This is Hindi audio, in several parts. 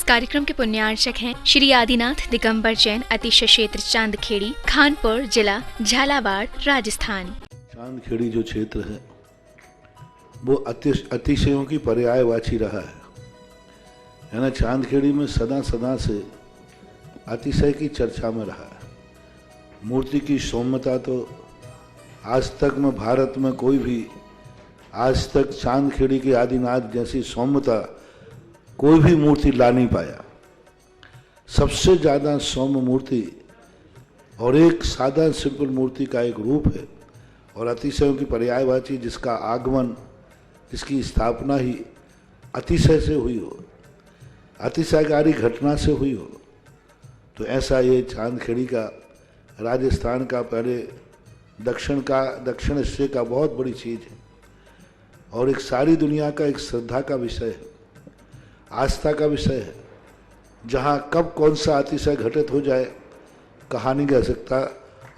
कार्यक्रम के पुण्यार्चक हैं श्री आदिनाथ दिगंबर जैन अतिशय क्षेत्र चांदखेड़ी, खानपुर जिला, झालावाड़, राजस्थान। चांदखेड़ी जो क्षेत्र है वो अतिशयों की पर्यायवाची रहा है ना। चांदखेड़ी में सदा से अतिशय की चर्चा में रहा है। मूर्ति की सौम्यता तो आज तक में भारत में कोई भी आज तक चांदखेड़ी के आदिनाथ जैसी सौम्यता कोई भी मूर्ति ला नहीं पाया। सबसे ज़्यादा सौम्य मूर्ति और एक सादा सिंपल मूर्ति का एक रूप है और अतिशयों की पर्यायवाची जिसका आगमन, जिसकी स्थापना ही अतिशय से हुई हो, अतिशयकारी घटना से हुई हो, तो ऐसा ये चांदखेड़ी का राजस्थान का पहले दक्षिण हिस्से का बहुत बड़ी चीज़ है और एक सारी दुनिया का एक श्रद्धा का विषय है, आस्था का विषय है। जहाँ कब कौन सा अतिशय घटित हो जाए कहा नहीं जा सकता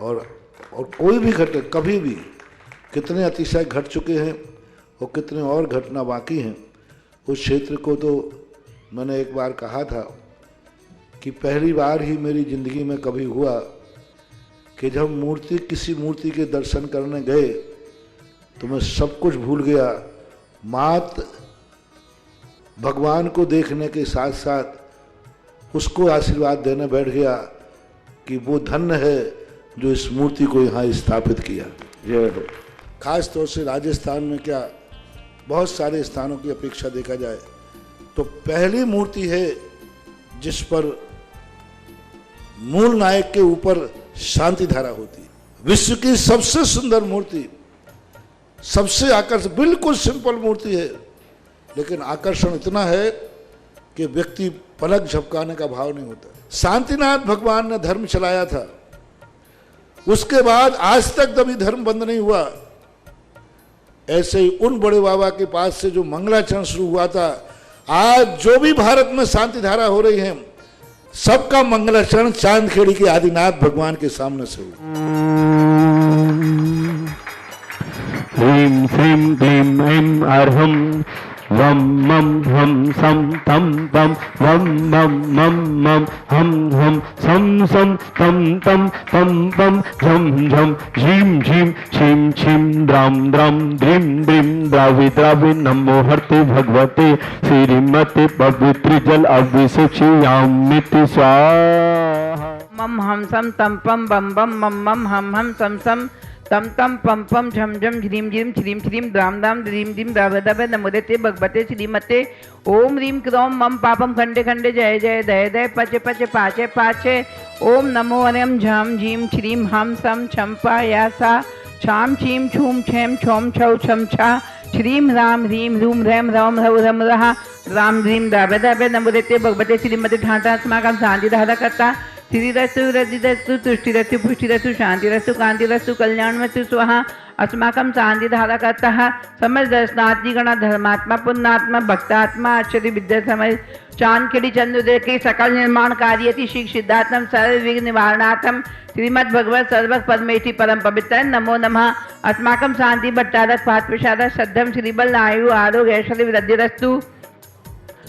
और कोई भी घटना कभी भी कितने अतिशय घट चुके हैं और कितने और घटना बाकी हैं। उस क्षेत्र को तो मैंने एक बार कहा था कि पहली बार ही मेरी ज़िंदगी में कभी हुआ कि जब किसी मूर्ति के दर्शन करने गए तो मैं सब कुछ भूल गया। मात्र भगवान को देखने के साथ साथ उसको आशीर्वाद देने बैठ गया कि वो धन्य है जो इस मूर्ति को यहाँ स्थापित किया। खास तौर से राजस्थान में क्या बहुत सारे स्थानों की अपेक्षा देखा जाए तो पहली मूर्ति है जिस पर मूल नायक के ऊपर शांति धारा होती है। विश्व की सबसे सुंदर मूर्ति, सबसे आकर्षक, बिल्कुल सिंपल मूर्ति है लेकिन आकर्षण इतना है कि व्यक्ति पलक झपकाने का भाव नहीं होता। शांतिनाथ भगवान ने धर्म चलाया था, उसके बाद आज तक कभी धर्म बंद नहीं हुआ। ऐसे ही उन बड़े बाबा के पास से जो मंगलाचरण शुरू हुआ था, आज जो भी भारत में शांति धारा हो रही है सबका मंगलाचरण चांदखेड़ी के आदिनाथ भगवान के सामने से हुआ। ह्रीं श्रीं क्लीं ऐं अर्हं वम मम हम सम तम तम वम मम मम मम हम हम सम सम तम तम पम पम झम झम झीम झीम छीम छीम द्राम द्राम द्रीम द्रीम द्रावि द्रावि नमो हरते भगवते श्रीमते पवित्र जल अभिषेचयामिति स्वाहा। मम हम सम तम पम बम बम मम मम हम सम सम तम तम पम पम झम झम झ्रीम झ्रीम छ्रीम छ्रीम द्राम दाम द्रीम द्रीम द्राव दव नमोदते भगवते श्रीमते ओम ह्रीं क्रोम मम पापम खंडे खंडे जय जय दय दय पचे पचे पाचे पाचे ओम नमो अनम झम झीम छ्रीम हम सम छम्पा यासा छाम छीम छूम छेम छोम छौ छम छा श्रीम राम ह्रीम रूम रैम रम रव रम रहा राम ह्रीम द्राव दव नमोदते भगवते श्रीमते ठाटा अस्माकं शांति धारा करता श्रीरस्तु रजिरस्तु तुष्टिरस्तु पुष्टिरस्तु शांतिरस्तु कांतिरस्तु कल्याणमस्तु स्वाहा। अस्माकं शांति धारा करता समझ दर्शनार्थी गण धर्मात्मा पुण्यात्मा भक्तात्मा आश्चर्य विद्या समय चांदखेड़ी चंद्रोदय के सकल निर्माण कार्यति श्री सिद्धार्थम सर्व विघ्न निवारणार्थम श्रीमद् भगवत सर्वक पद्मेति परम पवित्र नमो नमः। अस्माकं शांति भट्टारक पाठ प्रसाद श्रद्धम श्रीबल आयु आरोग्य ऐश्वर्य वृद्धिरस्तु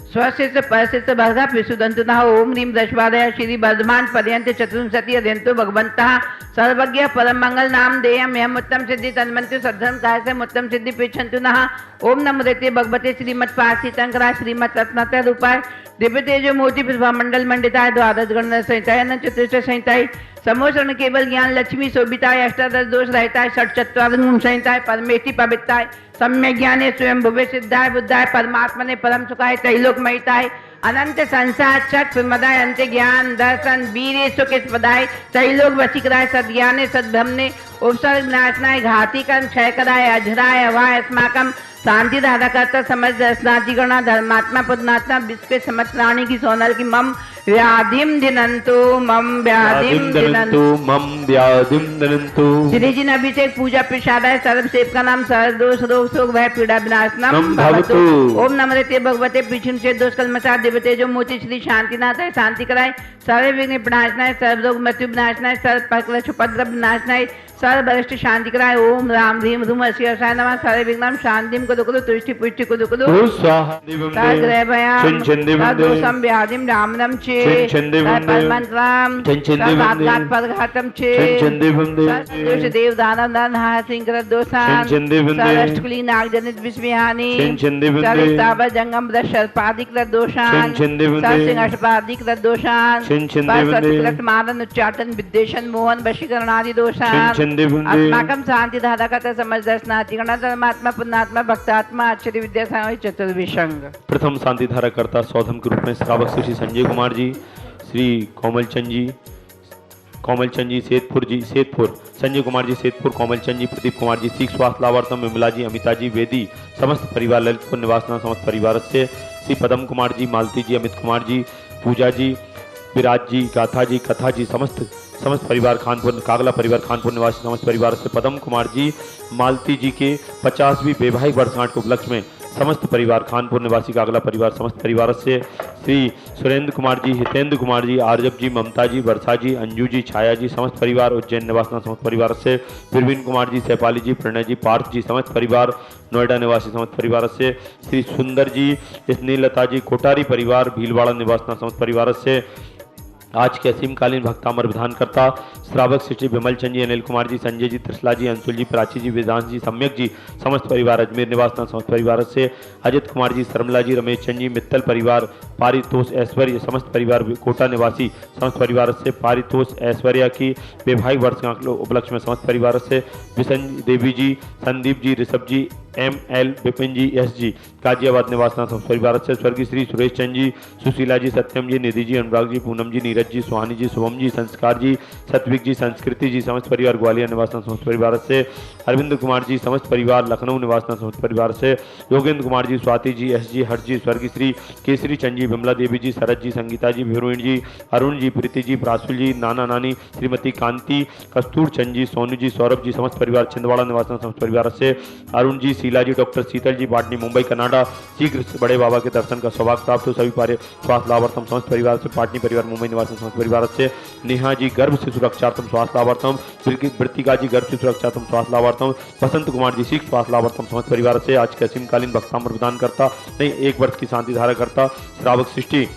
स्वस्य परस्य भर्गा विशुदंतुनः ओम ह्रीं दशवादय श्री वर्धमान पर्यंत चतुर्विंशति अध्यंतो भगवन्तः सर्वज्ञ परम मंगल नाम देयम यम उत्तम सिद्धि तन्मंत्र सद्धर्म काय से उत्तम सिद्धि पिछंतु नः ओम नमो देते भगवते श्रीमत् पासी तंकरा श्रीमत् रत्नात्य रूपाय दिव्य तेजो मूर्ति प्रभा मंडल मंडिताय द्वादश गण संहिताय न चतुर्थ संहिताय समोषण केवल ज्ञान लक्ष्मी शोभिताय अष्टादश दोष रहताय षट चत्वारिंश संहिताय परमेति पवित्राय सम्यक ज्ञाने स्वयं भुवे सिद्धाय बुद्धाय परमात्मने परम सुखाय त्रैलोक महिताय अनंत संसार चट प्रमदाय अंत ज्ञान दर्शन वीर सुख पदाय त्रैलोक वशीकराय सद्ज्ञाने सद्भ्रमने उपसर्ग विनाशनाय घाती कर्म क्षय कराय अजराय अवाय अस्माकं शांति धारा करता समझ दर्शनार्थी गणा धर्मात्मा पुण्यात्मा विश्व समस्त प्राणी की सोनल की मम व्याधिम दिनंतु मम व्याधिम दिनंतु मम व्याधिम दनंतु। श्री जी ने अभिषेक पूजा प्रसादाय सर्व सेव का नाम सर्व दोष रोग शोक भय पीड़ा विनाशनम भवतु। ओम नमस्ते भगवते पीछे से दोष कलमसा देवते जो मोती श्री शांतिनाथ है शांति कराए सर्व विघ्न विनाशनाय सर्व रोग मृत्यु विनाशनाय सर्व पक्ष उपद्रव विनाशनाय सर्व वरिष्ठ शांति कराए। ओम राम ह्रीम ह्रूम अस्य नमः सर्व विघ्नं शांतिम कुरु कुरु तुष्टि पुष्टि कुरु कुरु स्वाहा सर्वग्रह भयाम सर्वदोषम व्याधिम रामनम चे सर्वमंत्रम सर्वाघात परघातम चे सर्वदोष देव दानव नरह सिंकर दोषान सर्वष्टकुली नाग जनित विस्मयानि सर्वस्ताव जंगम सर्पादिक दोषान सर्वसिंह अष्टपादिक दोषान सर्वसत्कृत मानन उच्चाटन विद्वेषण मोहन वशीकरण आदि दोषान अस्माकं शांति धारकता समझदर्शनाति गणात्मा पुण्यात्मा भक्तात्मा आश्चर्य विद्या चतुर्विशंग। प्रथम शांति धारा करता सौधम के रूप में श्रावक श्री संजय कुमार जी, श्री कोमलचंद जी सेतपुर, संजय कुमार जी सेतपुर, कोमलचंद जी, प्रदीप कुमार जी सीख स्वास्थ्य लाभार्थम, विमला जी, अमिता जी वेदी, समस्त परिवार ललितपुर निवासना समस्त परिवार से, श्री पदम कुमार जी, मालती जी, अमित कुमार जी, पूजा जी, विराज जी, गाथा जी, कथा जी, समस्त परिवार खानपुर, कागला परिवार खानपुर निवासी समस्त परिवार से, पदम कुमार जी, मालती जी के 50वीं वैवाहिक वर्षगांठ के उपलक्ष्य में समस्त परिवार खानपुर निवासी कागला परिवार समस्त परिवार से, श्री सुरेंद्र कुमार जी, हितेंद्र कुमार जी, आरजब जी, ममता जी, वर्षा जी, अंजू जी, छाया जी, समस्त परिवार उज्जैन निवासी समस्त परिवार से, प्रवीण कुमार जी, सैपाली जी, प्रणय जी, पार्थ जी, समस्त परिवार नोएडा निवासी समस्त परिवार से, श्री सुंदर जी, स्नेहलता जी, कोठारी परिवार भीलवाड़ा निवासी समस्त परिवार से, आज के असीमकालीन भक्तामर विधान करता श्रावक श्री विमल चंद जी, अनिल कुमार जी, संजय जी, त्रिशला जी, अंशुल जी, प्राची जी, वेदांश जी, सम्यक जी, समस्त परिवार अजमेर निवासना समस्त परिवार से, अजित कुमार जी, शर्मला जी, रमेश चंद जी, मित्तल परिवार, पारितोष ऐश्वर्य समस्त परिवार कोटा निवासी समस्त परिवार से, पारितोष ऐश्वर्या की वैवाहिक वर्षगांठ के उपलक्ष्य में समस्त परिवार से, विशन देवी जी, संदीप जी, ऋषभ जी, ML विपिन जी, एस जी, गाजियाबाद निवासना समस्त परिवार से, स्वर्गीय श्री सुरेश चंद जी, सुशीला जी, सत्यम जी, निधि जी, अनुराग जी, पूनम जी, नीरज जी, सुहानी जी, शुभम जी, संस्कार जी, सत्विक जी, संस्कृति जी, समस्त परिवार ग्वालियर निवासना समस्त परिवार से, अरविंद कुमार जी, समस्त परिवार लखनऊ निवासना समस्त परिवार से, योगेंद्र कुमार जी, स्वाति जी, एस जी, हर्ष जी, स्वर्गीय श्री केसरी चंद जी, विमला देवी जी, शरद जी, संगीता जी, हीरोइन जी, अरुण जी, प्रीति जी, प्रासुल जी, नाना नानी, श्रीमती कांति, कस्तूर चंद जी, सोनू जी, सौरभ जी, समस्त परिवार छिंदवाड़ा निवासना समस्त परिवार से, अरुण जी, शीला जी, डॉक्टर शीतल जी, बाटनी मुंबई कनाडा, शीघ्र बड़े बाबा के दर्शन का सौभाग्य प्राप्त हो सभी स्वास्थ्य लाभार्थम समस्त परिवार से, पाटनी परिवार मुंबई निवासी समस्त परिवार से, नेहा जी गर्भ से सुरक्षार्थम स्वास्थ्य लाभार्थम, वृत्तिका जी गर्भ से सुरक्षार्थम स्वास्थ्य लाभार्थम, वसंत कुमार जी सीख स्वास्थ्य लाभार्थम समस्त परिवार से, आज के असीमकालीन भक्तामर प्रदान करता नहीं 1 वर्ष की शांति धारा करता श्रावक सृष्टि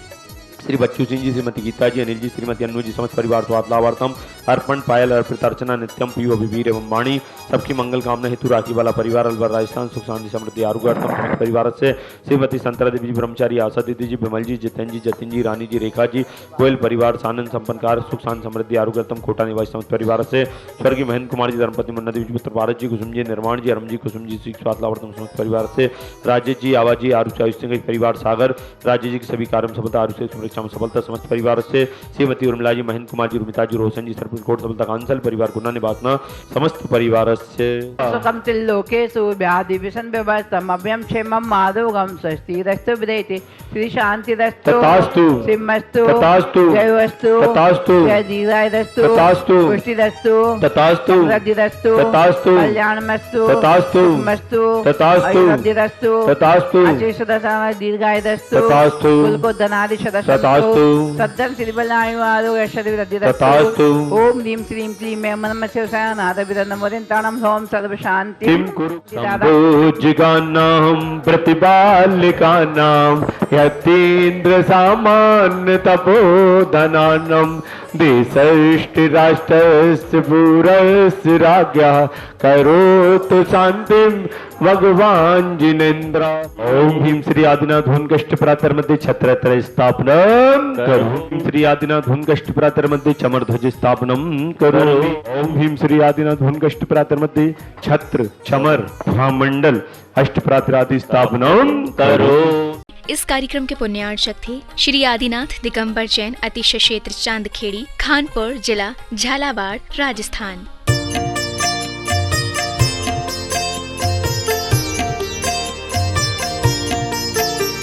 श्री बच्चू सिंह जी, श्रीमती गीता जी, अनिल जी, श्रीमती अनु जी, समस्त परिवार स्वास्थ्य लाभार्थम, अर्पण पायल अर्पित अर्चना नित्यम पीयू अभिवीर एवं वाणी सबकी मंगल कामना हेतु राखी वाला परिवार अलवर राजस्थान सुख शांति समृद्धि आरोग्यर्थम समस्त परिवार से, श्रीमती संतरा देवी जी, ब्रह्मचारी आशा दीदी जी, विमल जी, जितेंद्र जी, जतिन जी, रानी जी, रेखा जी, गोयल परिवार सानंद संपन्नकार सुख शांति समृद्धि आरोग्यर्थम कोटा निवासी समस्त परिवार से, स्वर्गीय महेंद्र कुमार जी, धर्मपति मुन्ना देवी जी, पुत्र भारत जी, कुसुम जी, निर्माण जी, अरम जी, कुसुम जी, स्वास्थ्य लाभार्थम समस्त परिवार से, राजेश जी, आवाज जी, आरुष आयुष सिंह परिवार सागर, राज्य जी की सभी कार्य सफलता आरुष सुरक्षा में सफलता समस्त परिवार से, श्रीमती उर्मिला जी, महेंद्र कुमार जी, रुमिता जी, रोशन जी, सरपंच कोट सफलता कांसल परिवार गुना निवासना समस्त परिवार से, सुखम त्रिलोकेषु व्याधि विषण व्यवस्थम अभयम क्षेमम आरोग्यम स्वस्तिरस्तु विदेति श्री शांतिरस्तु तथास्तु सिंहस्तु तथास्तु जयवस्तु तथास्तु जय दीर्घायुरस्तु तथास्तु पुष्टिरस्तु तथास्तु समृद्धिरस्तु तथास्तु कल्याणमस्तु तथास्तु सुखमस्तु तथास्तु आयुर्वृद्धिरस्तु तथास्तु अशेषदशा दीर्घायुरस्तु तथास्तु कुलकोद्धनादिशतस्तु सद्धर्म श्रीबलायु आरोग्य तथास्तु ओम ह्रीं श्रीं क्लीं ऐं मनमस्यवसाय नादविदन्नमोदिन्ताणं ह्रौं सर्वशान्तिं किं कुरु सम्भोजिकानां प्रतिपालिकानां यतीन्द्र सामान्य तपोधनानां देशस्य राष्ट्रस्य पूरस्य राज्ञः करोतु शान्तिं भगवान् जिनेन्द्र। ओम ह्रीं श्री आदिनाथ धूमकष्ट प्रातर मध्ये छत्रत्रय स्थापनं करोमि। श्री आदिनाथ धूमकष्ट प्रातर मध्ये चमरध्वज स्थापनं करोमि। ओम ह्रीं श्री आदिनाथ धूमकष्ट प्रातर मध्ये छत्र चमर महामंडल अष्ट प्रातर आदि स्थापनं करो। इस कार्यक्रम के पुण्यार्चक थे श्री आदिनाथ दिगंबर जैन, अतिशय क्षेत्र चांदखेड़ी, खानपुर जिला झालावाड़, राजस्थान।